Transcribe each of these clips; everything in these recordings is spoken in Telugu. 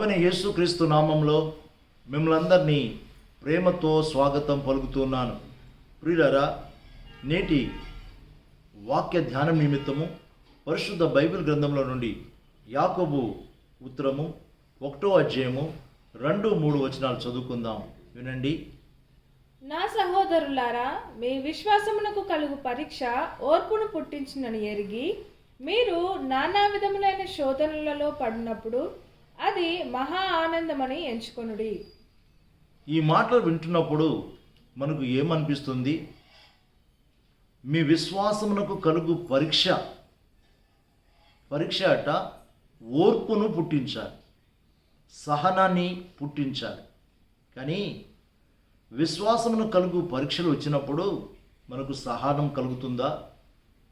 ప్రభువైన యేసుక్రీస్తు నామంలో మిమ్మల్ని అందరినీ ప్రేమతో స్వాగతం పలుకుతున్నాను. ప్రియులారా, నేటి వాక్య ధ్యానం నిమిత్తము పరిశుద్ధ బైబిల్ గ్రంథంలో నుండి యాకోబు ఉత్తరము 1వ అధ్యాయము 2-3 వచనాలు చదువుకుందాం. వినండి. నా సహోదరులారా, మీ విశ్వాసమునకు కలుగు పరీక్ష ఓర్పును పుట్టించినని ఎరిగి మీరు నానా విధములైన శోధనలలో పడినప్పుడు అది మహా ఆనందమని ఎంచుకొనుడి. ఈ మాటలు వింటున్నప్పుడు మనకు ఏమనిపిస్తుంది? మీ విశ్వాసమునకు కలుగు పరీక్ష అట ఓర్పును పుట్టించాలి, సహనాన్ని పుట్టించాలి. కానీ విశ్వాసమును కలుగు పరీక్షలు వచ్చినప్పుడు మనకు సహనం కలుగుతుందా?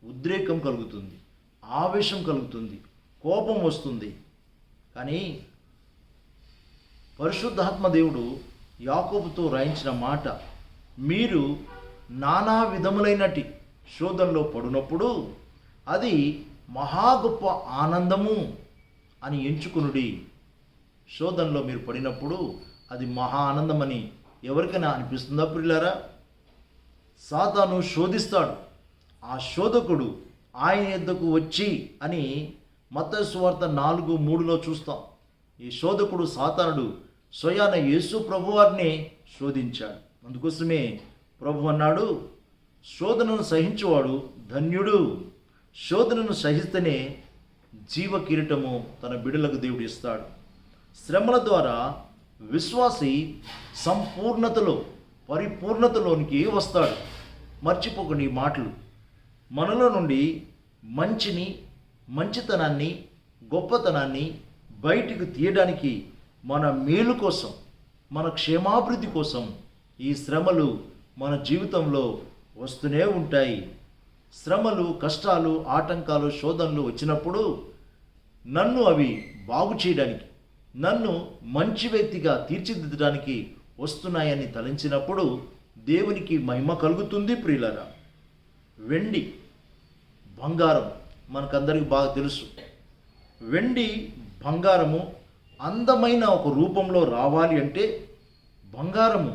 ఉద్రేకం కలుగుతుంది, ఆవేశం కలుగుతుంది, కోపం వస్తుంది. కానీ పరిశుద్ధాత్మ దేవుడు యాకోబుతో రాయించిన మాట, మీరు నానా విధములైనటి శోధనలో పడినప్పుడు అది మహా గొప్ప ఆనందము అని ఎంచుకునుడి. శోధనలో మీరు పడినప్పుడు అది మహా ఆనందమని ఎవరికైనా అనిపిస్తుందా ప్రియులారా? సాతాను శోధిస్తాడు. ఆ శోధకుడు ఆయన యొద్దకు వచ్చి అని మత్తయి సువార్త 4:3 చూస్తాం. ఈ శోధకుడు సాతానుడు స్వయాన యేసు ప్రభువారిని శోధించాడు. అందుకోసమే ప్రభు అన్నాడు, శోధనను సహించువాడు ధన్యుడు. శోధనను సహిస్తేనే జీవ కిరీటము తన బిడ్డలకు దేవుడు ఇస్తాడు. శ్రమల ద్వారా విశ్వాసి సంపూర్ణతలో పరిపూర్ణతలోనికి వస్తాడు. మర్చిపోకండి ఈ మాటలు. మనలో నుండి మంచితనాన్ని గొప్పతనాన్ని బయటికి తీయడానికి, మన మేలు కోసం, మన క్షేమాభివృద్ధి కోసం ఈ శ్రమలు మన జీవితంలో వస్తూనే ఉంటాయి. శ్రమలు, కష్టాలు, ఆటంకాలు, శోధనలు వచ్చినప్పుడు నన్ను అవి బాగు చేయడానికి, నన్ను మంచి వ్యక్తిగా తీర్చిదిద్దడానికి వస్తున్నాయని తలంచినప్పుడు దేవునికి మహిమ కలుగుతుంది. ప్రియులారా, వెండి, బంగారం మనకందరికీ బాగా తెలుసు. వెండి, బంగారము అందమైన ఒక రూపంలో రావాలి అంటే, బంగారము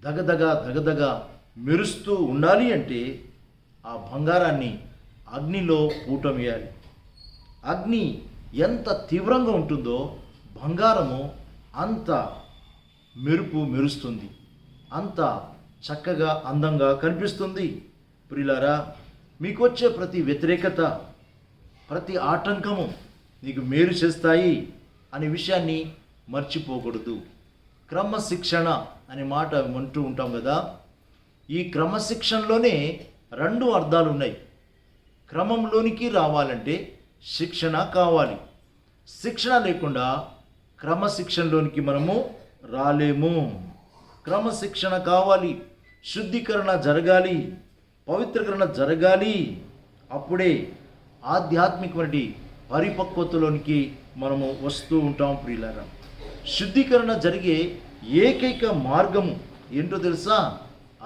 దగదగ మెరుస్తూ ఉండాలి అంటే ఆ బంగారాన్ని అగ్నిలో పూటమేయాలి. అగ్ని ఎంత తీవ్రంగా ఉంటుందో బంగారము అంత మెరుస్తుంది, అంత చక్కగా అందంగా కనిపిస్తుంది. ప్రియులారా, మీకు వచ్చే ప్రతి వ్యతిరేకత, ప్రతి ఆటంకము నీకు మేలు చేస్తాయి అనే విషయాన్ని మర్చిపోకూడదు. క్రమశిక్షణ అనే మాట అంటూ ఉంటాం కదా. ఈ క్రమశిక్షణలోనే 2 అర్థాలు ఉన్నాయి. క్రమంలోనికి రావాలంటే శిక్షణ కావాలి. శిక్షణ లేకుండా క్రమశిక్షణలోనికి మనము రాలేము. క్రమశిక్షణ కావాలి, శుద్ధీకరణ జరగాలి, పవిత్రీకరణ జరగాలి. అప్పుడే ఆధ్యాత్మికమైన పరిపక్వతలోనికి మనము వస్తూ ఉంటాం. ప్రియులారా, శుద్ధీకరణ జరిగే ఏకైక మార్గము ఏంటో తెలుసా?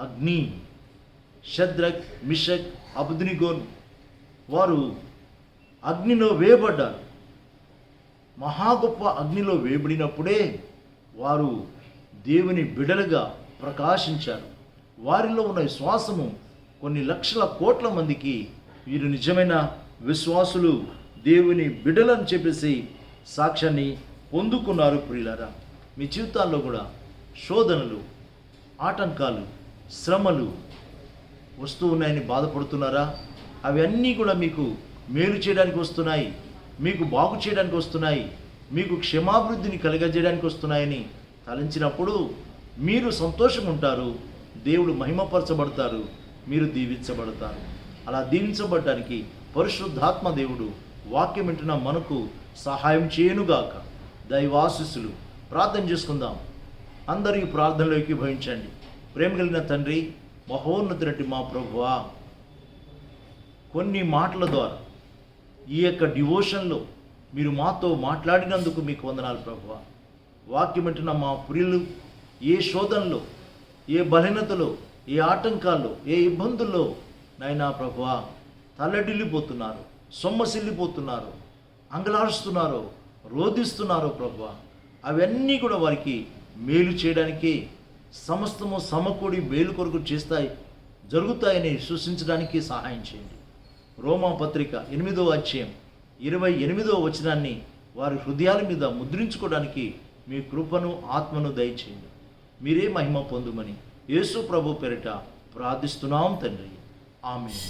అగ్ని. షద్రక్, మిషక్, అబేద్నెగోను వారు అగ్నిలో వేయబడ్డారు. మహా గొప్ప అగ్నిలో వేయబడినప్పుడే వారు దేవుని బిడలుగా ప్రకాశించారు. వారిలో ఉన్న విశ్వాసము కొన్ని లక్షల కోట్ల మందికి వీరు నిజమైన విశ్వాసులు, దేవుని బిడ్డలని చెప్పేసి సాక్ష్యాన్ని పొందుకున్నారు. ప్రియులారా, మీ జీవితాల్లో కూడా శోధనలు, ఆటంకాలు, శ్రమలు వస్తూ ఉన్నాయని బాధపడుతున్నారా? అవి అన్నీ కూడా మీకు మేలు చేయడానికి వస్తున్నాయి, మీకు బాగు చేయడానికి వస్తున్నాయి, మీకు క్షేమాభివృద్ధిని కలగజేయడానికి వస్తున్నాయని తలంచినప్పుడు మీరు సంతోషంగా ఉంటారు, దేవుడు మహిమపరచబడతారు, మీరు దీవించబడతారు. అలా దీవించబడటానికి పరిశుద్ధాత్మ దేవుడు వాక్యం వింటున్న మనకు సహాయం చేయనుగాక. దైవాశీస్సులు. ప్రార్థన చేసుకుందాం. అందరూ ఈ ప్రార్థనలోకి భవించండి. ప్రేమ కలిగిన తండ్రి, మహోన్నతుడైన మా ప్రభువా, కొన్ని మాటల ద్వారా ఈ యొక్క డివోషన్లో మీరు మాతో మాట్లాడినందుకు మీకు వందనాలు ప్రభువా. వాక్యం వింటున్న మా ప్రియులు ఏ శోధనలో, ఏ బలహీనతలో, ఏ ఆటంకాల్లో, ఏ ఇబ్బందుల్లో నాయనా ప్రభువా తల్లడిల్లిపోతున్నారు, సొమ్మసిల్లిపోతున్నారు, అంగలారుస్తున్నారు, రోధిస్తున్నారు ప్రభువా, అవన్నీ కూడా వారికి మేలు చేయడానికి సమస్తము సమకూడి మేలు కొరకు చేస్తాయి, జరుగుతాయని విశ్వసించడానికి సహాయం చేయండి. రోమా పత్రిక 8వ అధ్యాయం 28వ వచనాన్ని వారి హృదయాల మీద ముద్రించుకోవడానికి మీ కృపను ఆత్మను దయచేయండి. మీరే మహిమ పొందుమని యేసు ప్రభు పేరిట ప్రార్థిస్తున్నాం తండ్రి. ఆమేన్.